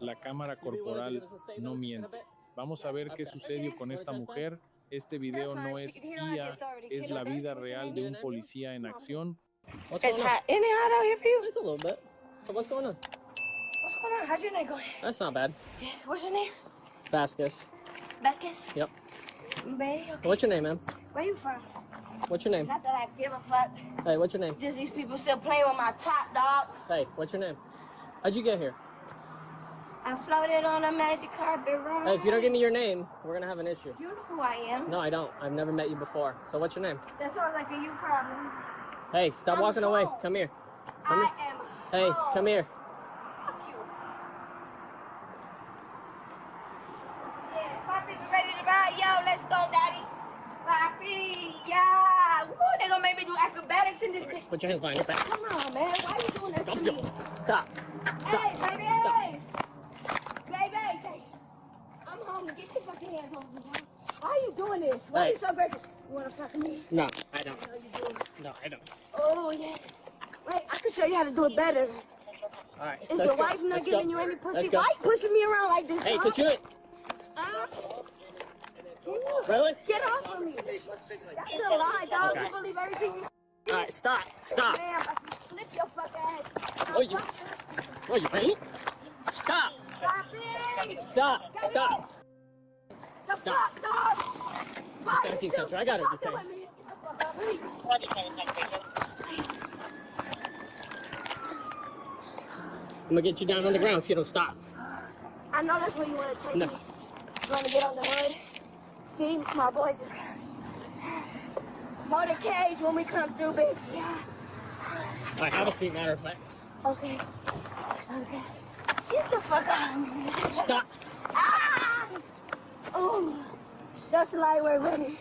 La cámara corporal no miente. Vamos a ver qué sucedió con esta mujer. Este video no es IA, es la vida real de un policía en acción. It's hot. Isn't it hot out here for you? It's a little bit. So what's going on? What's going on? How's your night going? That's not bad. Yeah. What's your name? Vasquez. Vasquez? Yep. Babe, okay. What's your name, man? Where you from? What's your name? Not that I give a fuck. Hey, what's your name? Just these people still playing with my top, dog. Hey, what's your name? How'd you get here? I floated on a magic carpet ride. Hey, if you don't give me your name, we're gonna have an issue. You know who I am. No, I don't. I've never met you before. So what's your name? That sounds like a you problem. Hey, stop I'm walking home. away. Come here. Come here. I am Hey, home. come here. Fuck you. Yeah, Poppy, we ready to ride? Yo, let's go, daddy. Poppy, yeah. Woo, they gonna make me do acrobatics in this bitch. Put your hands behind your back. Come on, man. Why you doing this to me? Stop. Hey, baby. Stop. Baby. I'm home. Get your fucking hands off me. Why are you doing this? Why are you so aggressive? You wanna fuck me? No, I don't. No, you do. No, I don't. Oh, yeah. Wait, I can show you how to do it better. All right. Is your wife not giving you any pussy? Let's go. Why you pushing me around like this? Hey, huh? could you it? Really? Get off of me. That's a lie, dog. Okay. You believe everything you All right, stop. Stop. Man, I can flip your fuck ass. Oh, you. Oh, you ain't? Stop. Stop it. Stop. Stop. The Stop. fuck, dog. Why you 17th still century. I got her fucking detained. with me? Get the fuck off me. I'm gonna get you down on the ground if you don't stop. I know that's where you want to take No. me. You want to get on the hood? See, my boys is motorcade when we come through, bitch. Yeah. All right, have a seat, matter of fact. Okay. Okay. Get the fuck out of me. Stop. Ah! Oh, that's light work with me.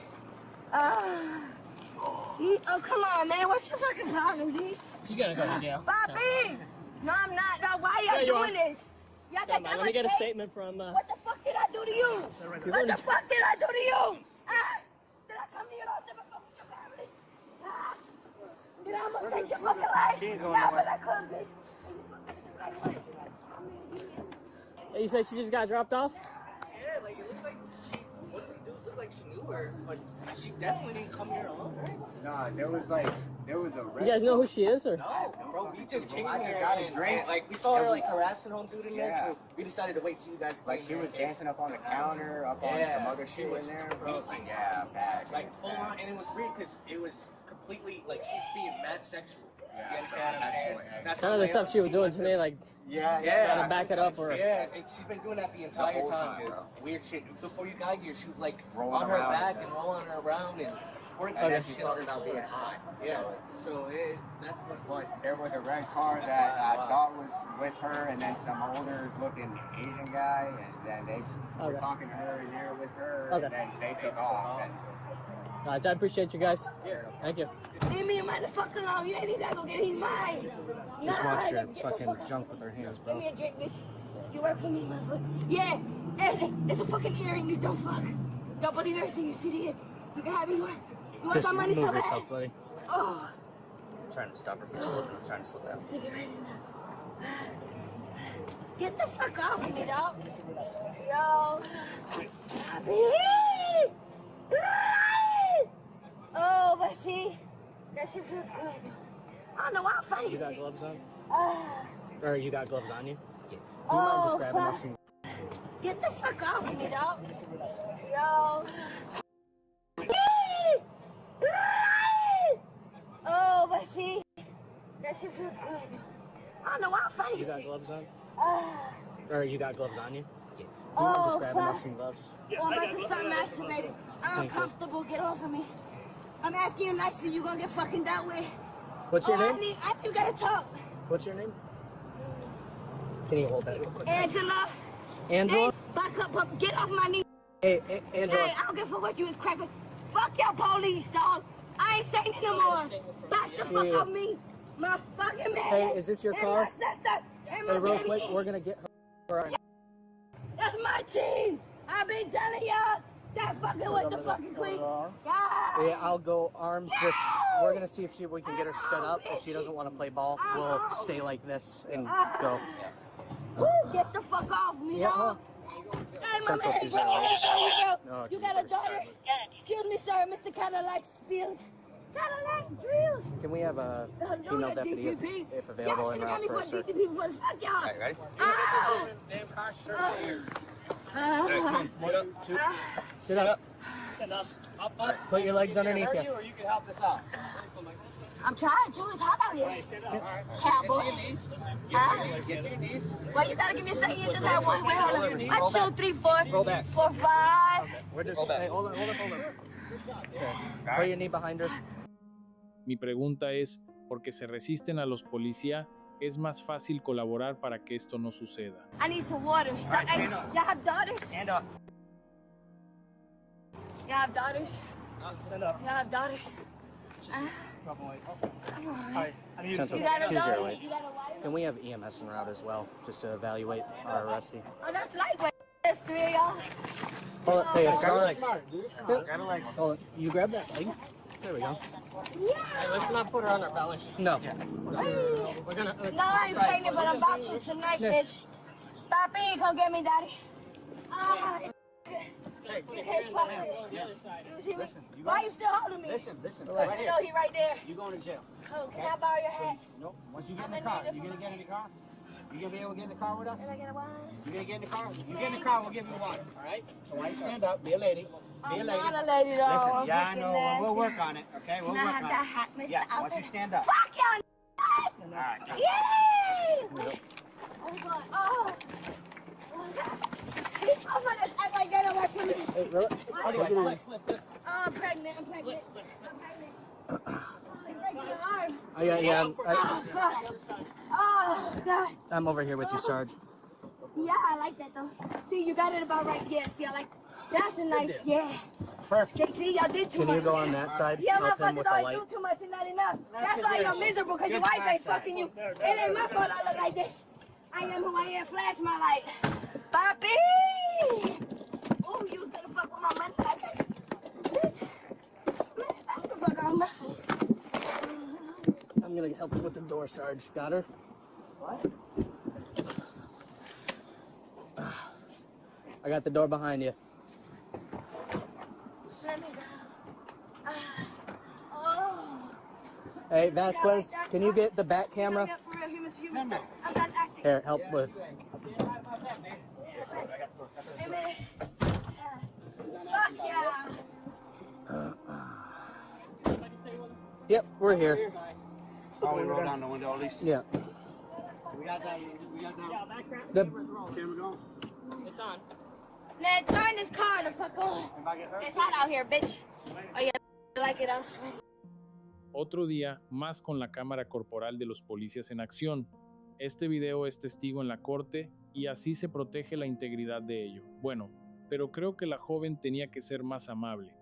Oh, come on, man. What's your fucking problem, G? You gotta go to jail. Bobby! No, I'm not. No, why Yeah, y'all you doing are. this? Y'all got Let that me much get a hate? statement from. What the fuck did I do to you? What the fuck did I do to you? Did I come to your house and fuck with your family? Did I almost take your fucking life? She ain't going Nah, nowhere. but I couldn't, bitch. Hey, you say she just got dropped off? Yeah, like it looked like one of the dudes looked like she knew her, but she definitely didn't come here alone, right? Nah, there was a You guys know who she is, or? No, bro, we just came I here just got a and, drink. and, like we saw her like harassing home dude in there, Yeah. so we decided to wait till you guys came like she here was in case- dancing up on the counter, up on Yeah, some other she shit was in there, bro. tweaking. Yeah, bad. like full on, and it was weird because it was completely like she's being mad sexual. Yeah, You understand what I'm saying? That's Some of the stuff she was doing to me, like, Yeah, Yeah, trying to back it up, or. yeah, and she's been doing that the entire whole time, time, dude. bro. Weird shit. Before you got here, she was like Rolling on her around back and and rolling her around and squirting And then that she shit started on out being her. high. Yeah, so that's the point. There was a red car that I thought was with her, and then some older looking Asian guy, and then they were Okay. talking to her in there with her, Okay. and then they took off. And All right, so I appreciate you guys. Thank you. Leave me motherfucker alone. You ain't even gotta go get his mine. Just Nah, watch your get the fucking fuck- junk with her hands, Give bro. me a drink, bitch. You work for me, motherfucker. Yeah, it's a fucking earring, you dumb fuck. Don't believe everything you see here. You can have me. You want Just my money so move bad? yourself, buddy. Oh, I'm trying to stop her from slipping. I'm trying to slow down. cigarette in there. Get the fuck off of me, dog. Yo. Oh, but see, that shit feels good. I don't know why I'm fighting. You got gloves on? Ah. Or you got gloves on you? Yeah. Do you Oh, mind just grabbing fuck. off from... Get the fuck off of me, dog. Yo. Oh, but see, that shit feels good. I don't know why I'm fighting. You got gloves on? Ah. Or you got gloves on you? Yeah. Do you Oh, mind just grabbing fuck. off from gloves? Oh, I'm about to start masturbating. I'm Thank you. uncomfortable. Get off of me. I'm asking you nicely. You gonna get fucking that way. What's your I name? you gotta talk. What's your name? Can you hold that real quick? Angela. Angela? Hey, back up. Get off my knee. Hey, Angela. Hey, I don't give a fuck what you was cracking. Fuck your police, dog. I ain't saying it no more. Back the fuck Yeah. off me. My fucking man. Hey, is this your and car? My sister. And my Hey, real baby. quick, we're gonna get her. That's my team. I've been telling y'all. That fucking with the fucking queen. God. Yeah, I'll go armed. Just we're gonna see if we can get her stood up. If she doesn't want to play ball, we'll stay like this and go. Woo, get the fuck off me, Yeah, dog. Hey, my Central man, Tuesday, bro, right? bro. No, You got a daughter? Excuse me, sir, Mr. Cadillac Spills. Cadillac Drills. Can we have a female deputy if available en route for a search? DTP for the fuck, y'all. Alright, ready? Sit up. Put your legs underneath you. Or you can help us out. I'm trying to. It's hot out here. Cowboy. Get to your knees. Well, you gotta give me a second. You just had one. Wait, hold on. 1, 2, 3, 4, Roll back. 4, 5. We're just. Hey, hold on. Okay. Put your knee behind her. Mi pregunta es, ¿porque se resisten a los policías, es más fácil colaborar para que esto no suceda? I need some water. right, Hey, stand up. y'all have daughters? Stand up. Y'all have daughters? Stand up. Y'all have daughters? Central, You got a choose your daughter? way. You got a wife? Can we have EMS en route as well, just to evaluate our arrestee? Oh, that's lightweight. There's 3 of y'all. Hold on. Hey, Grab her Scarlett. legs. Grab her legs. Hold on. You grab that leg. There we go. Yeah. Hey, let's not put her on our belly. No. We're gonna. Let's No, I ain't pregnant, but I'm about to tonight, bitch. Papi, come get me, daddy. Okay, fuck it. You see me? Why you still holding me? Listen. Right Right here. know he right there. You going to jail. Oh, can I borrow your hat? Nope. Once you get in I'm the car, gonna you need it gonna for get in the car? You gonna be able to get in the car with us? Can I get a wine? You gonna get in the car? You get in the car, we'll give you water, alright? So why you stand up, be a lady. Be a I'm lady. not a lady, though. Listen, I'm yeah, I freaking know. nasty. We'll work on it, okay? We'll Can I work have on that it. hat, Mr. Yeah, once you Alfred? stand up. Fuck y'all, Alright. Yay! Oh, God. Oh. These motherfuckers act like they don't work for me. Hey, really? Anyway, Oh, I'm pregnant. I'm breaking your arm. Yeah. Oh, fuck. Oh, God. I'm over here with you, Sarge. Yeah, I like that, though. See, you got it about right. Yeah, see, I like that's a nice, yeah. perfect. Okay, see, y'all did too Can much. you go on that side? Yeah, Help him motherfuckers with the always light. do too much and not enough. That's why you're miserable, because your wife ain't fucking you. It ain't my fault I look like this. I am who I am. Flash my light. Papi! Oh, you was gonna fuck with my money like this? Bitch. Man, back the fuck out of my face. I'm gonna help you with the door, Sarge. Got her? What? I got the door behind you. Let me go. Oh. Hey, Vasquez, can you get the back camera? Yeah, for real, human to human. I'm not acting. Here, help with. Hey, man. Fuck yeah. Yep, we're here. Oh, we roll down the window at least. Yeah. We got that. The, Camera going. It's on. Man, turn this car the fuck on. If I get hurt. It's hot out here, bitch. Oh, yeah, I like it. I'm sweating. Otro día más con la cámara corporal de los policías en acción. Este video es testigo en la corte y así se protege la integridad de ello. Bueno, pero creo que la joven tenía que ser más amable.